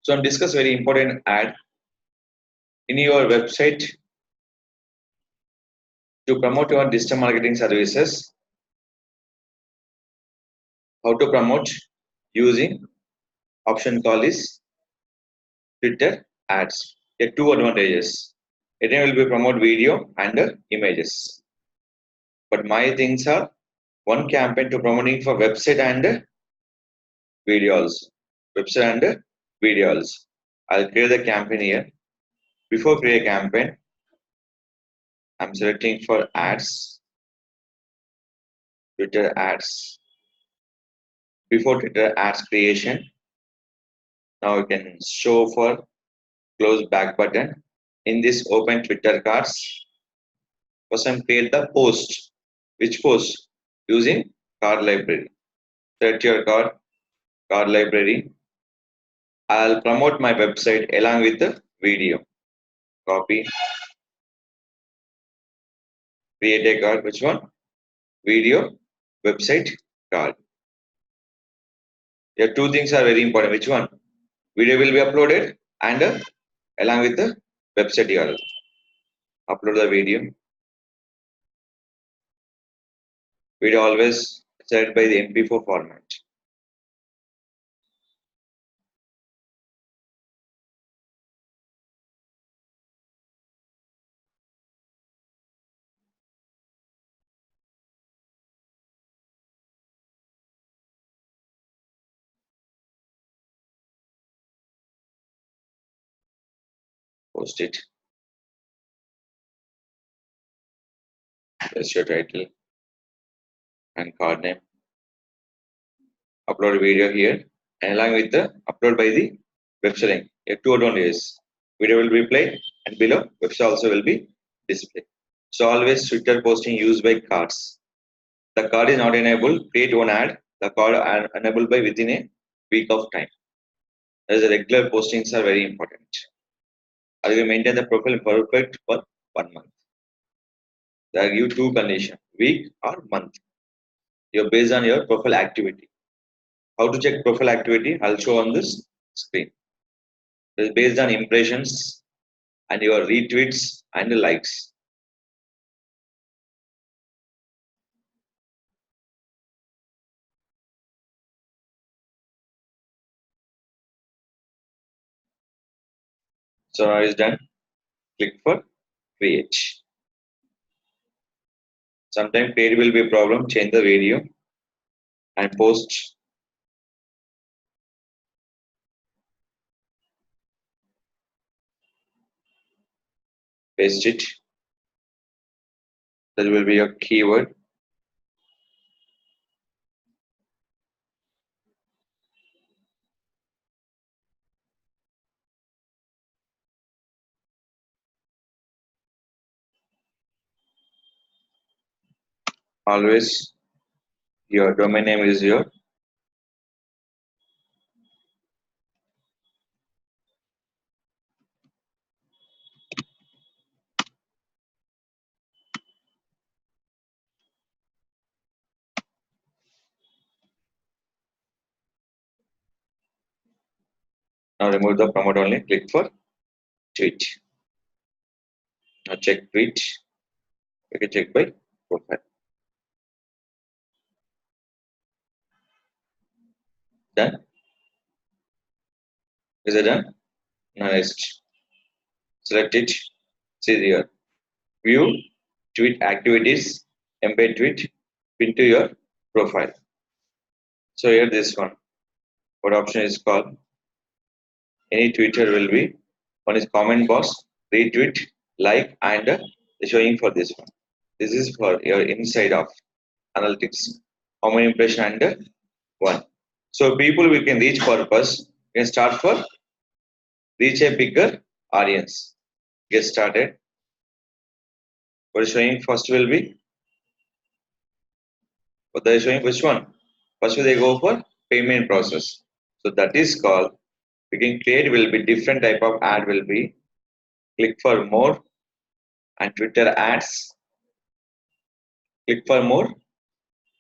So I'm discuss very important ad in your website to promote your digital marketing services. How to promote using option called is Twitter ads. There are two advantages. It will be promote video and images. But my things are one campaign to promoting for website and videos. Website and videos. I'll create the campaign here. Before create a campaign, I'm selecting for ads, Twitter ads. Before Twitter ads creation, now you can show for close back button. In this open Twitter cards, first time create the post. Which post? Using card library. Select your card library. I'll promote my website along with the video. Copy. Create a card. Which one? Video, website, card. Here two things are very important. Which one? Video will be uploaded and along with the website URL. Upload the video. Video always set by the MP4 format. Post it. That's your title and card name. Upload video here and along with the upload by the website link. Here two advantages. Video will be played and below website also will be displayed. So always Twitter posting used by cards. The card is not enabled. Create one ad. The card are enabled by within a week of time. As a regular postings are very important. I will maintain the profile perfect for 1 month. They give two conditions, week or month. You're based on your profile activity. How to check profile activity? I'll show on this screen. It's based on impressions and your retweets and likes. So now it's done. Click for create. Sometimes create will be a problem. Change the video and post. Paste it. That will be your keyword. Always your domain name is your now remove the promote only. Click for tweet. Now check tweet. You can check by profile. Done. Is it done? Now next. Select it. See here. View tweet activities. Embed tweet. Pin to your profile. So here this one. What option is called? Any Twitter will be. One is comment box, retweet, like, and showing for this one. This is for your inside of analytics. How many impression and one. So people we can reach purpose. We can start for reach a bigger audience. Get started. What is showing first will be. What they are showing which one? First they go for payment process. So that is called. We can create will be different type of ad will be. Click for more and Twitter ads. Click for more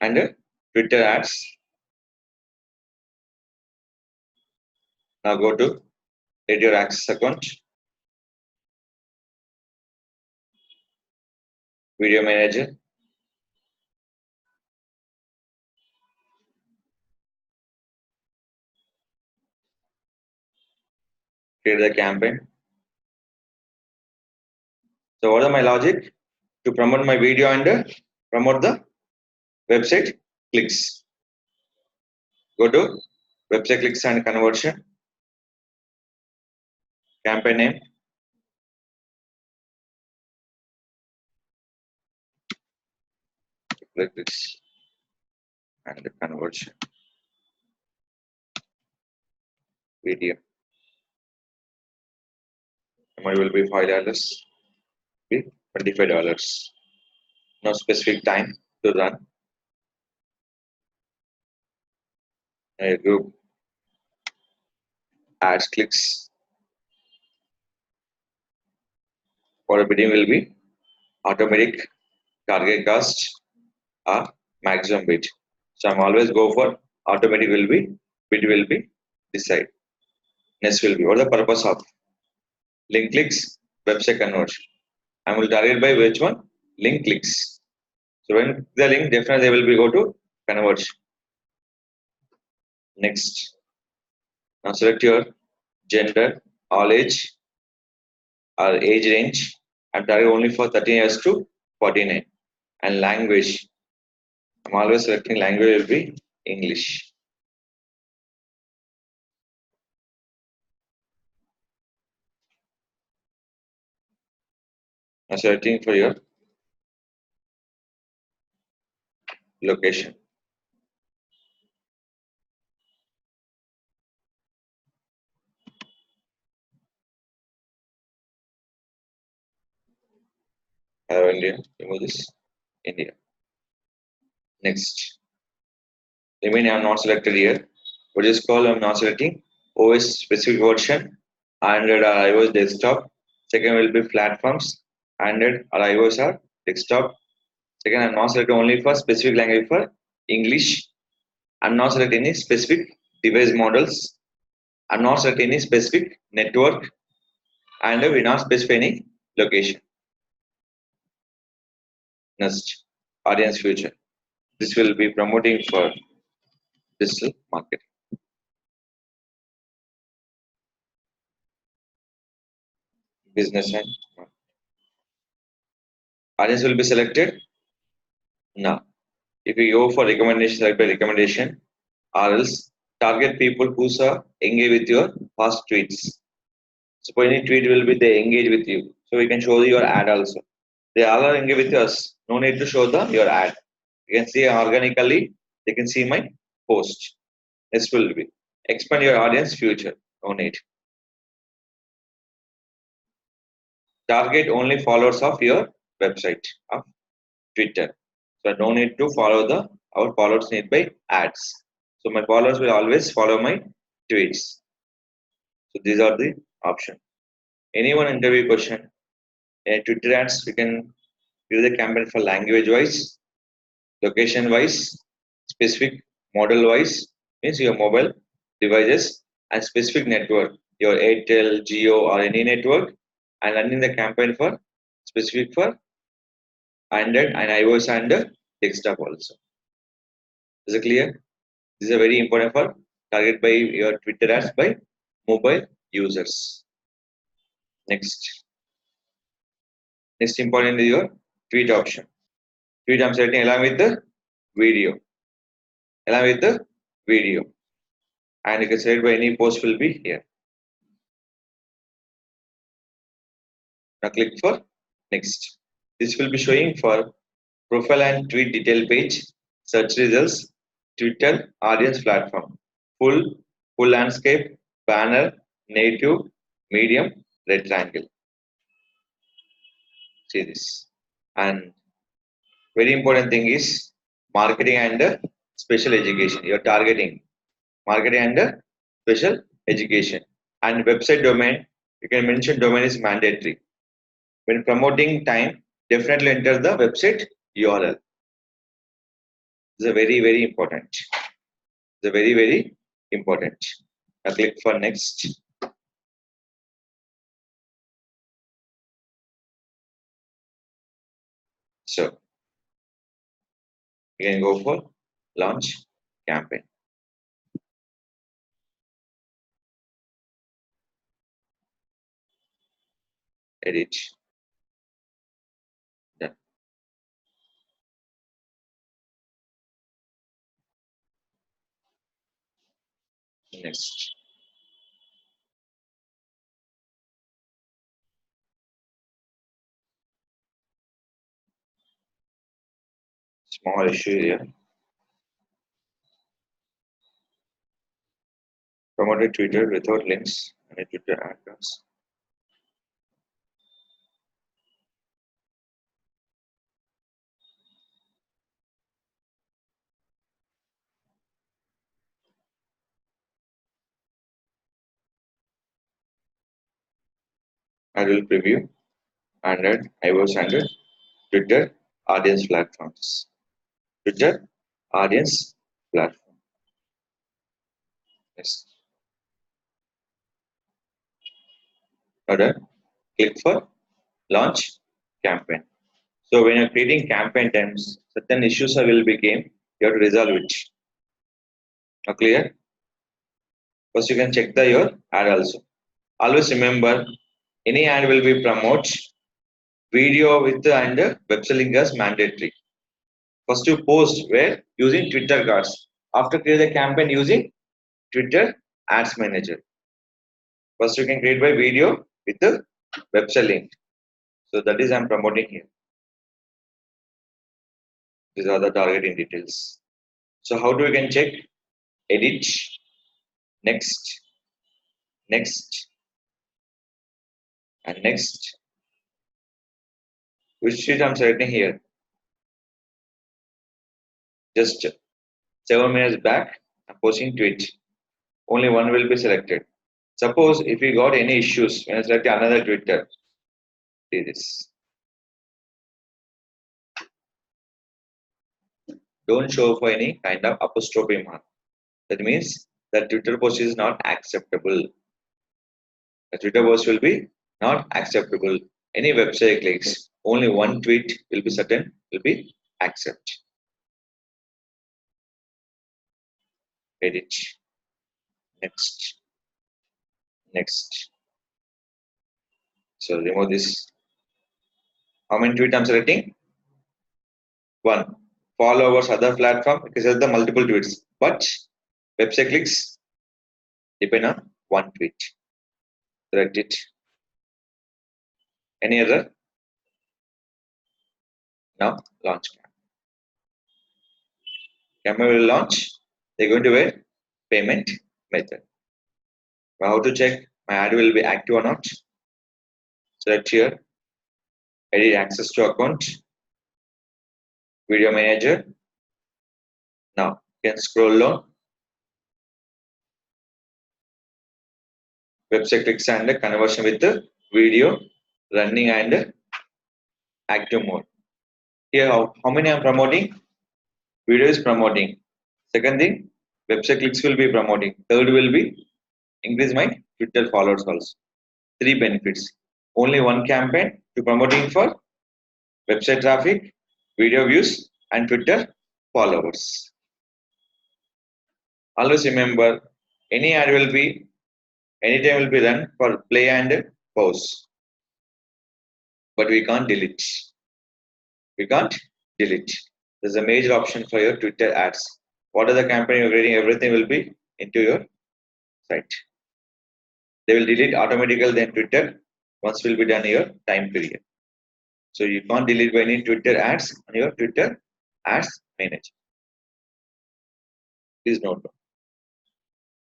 and Twitter ads. Now go to Create your access account. Video manager. Create the campaign. So what are my logic? To promote my video and promote the website clicks. Go to website clicks and conversion. Campaign name. Clicks and conversion. Video. Amount will be $5. Be $25. No specific time to run. Group ads clicks. For bidding will be automatic, target cost, or maximum bid. So I'm always go for automatic will be, bid will be decide. Next will be what the purpose of link clicks, website conversion. I will target by which one? Link clicks. So when the link, definitely they will be go to conversion. Next. Now select your gender, all age, or age range. I'm target only for 13 years to 49. And language. I'm always selecting language will be English. Now selecting for your location. Hello India. Remove this. India. Next. Remain I am not selected here. What is called I am not selecting OS specific version. Android or iOS desktop. Second will be platforms. Android or iOS or desktop. Second, I'm not selecting only for specific language for English. I'm not selecting any specific device models. I'm not selecting any specific network, and we not specify any location. Next, audience future. This will be promoting for digital marketing. Business and audience will be selected. Now, if you go for recommendation, select by recommendation, or else target people who are engage with your past tweets. Suppose any tweet will be they engage with you, so we can show your ad also. They all are engaged with us. No need to show your ad. You can see organically. They can see my post. This will be expand your audience future. No need. Target only followers of your website of Twitter. So I don't need to follow our followers need by ads. So my followers will always follow my tweets. So these are the options. Anyone interview question, Twitter ads, we can use the campaign for language wise, location wise, specific model wise, means your mobile devices, and specific network, your Airtel, Geo, or any network, and running the campaign for specific for Android and iOS and desktop also. Is it clear? This is very important for target by your Twitter ads by mobile users. Next. Next important is your tweet option. Tweet I'm selecting along with the video. Along with the video. And you can select by any post will be here. Now click for next. This will be showing for profile and tweet detail page, search results, Twitter audience platform, full landscape, banner, native, medium, rectangle. See this. And very important thing is marketing and special education. You're targeting marketing and special education. And website domain, you can mention domain is mandatory. When promoting time, definitely enter the website URL. This is very important. It's very important. Now click for next. So you can go for launch campaign. Edit. Done. Next. Small issue here. Promoted Twitter without links and a Twitter accounts. I will preview Android, iOS, and Twitter audience platforms. Twitter audience platform. Yes. Now done. Click for launch campaign. So when you're creating campaign times, certain issues will become you have to resolve it. Now clear? First you can check your ad also. Always remember any ad will be promote video with and website link as mandatory. First you post where using Twitter cards. After create the campaign using Twitter Ads Manager. First you can create by video with the website link. So that is I'm promoting here. These are the targeting details. So how do we can check? Edit, next, next, and next. Which sheet I'm selecting here? Just 7 minutes back, I'm posting tweet. Only one will be selected. Suppose if we got any issues when I select another Twitter, see this. Don't show for any kind of apostrophe mark. That means that Twitter post is not acceptable. The Twitter post will be not acceptable. Any website clicks, only one tweet will be certain, will be accept. Edit. Next. Next. So remove this. How many tweets I'm selecting? One. Followers, other platform, because of the multiple tweets. But website clicks depend on one tweet. Select it. Any other? Now launch. Camera will launch. They're going to a payment method. Now how to check my ad will be active or not? Select here. Edit access to account. Video manager. Now you can scroll down. Website clicks and conversion with the video running and active mode. Here how many I'm promoting? Video is promoting. Second thing, website clicks will be promoting. Third will be increase my Twitter followers also. 3 benefits. Only one campaign to promoting for website traffic, video views, and Twitter followers. Always remember, any ad will be, anytime will be run for play and pause. But we can't delete. We can't delete. There's a major option for your Twitter ads. What are the campaign you're creating? Everything will be into your site. They will delete automatically then Twitter once will be done your time period. So you can't delete by any Twitter ads on your Twitter ads manager. Please note.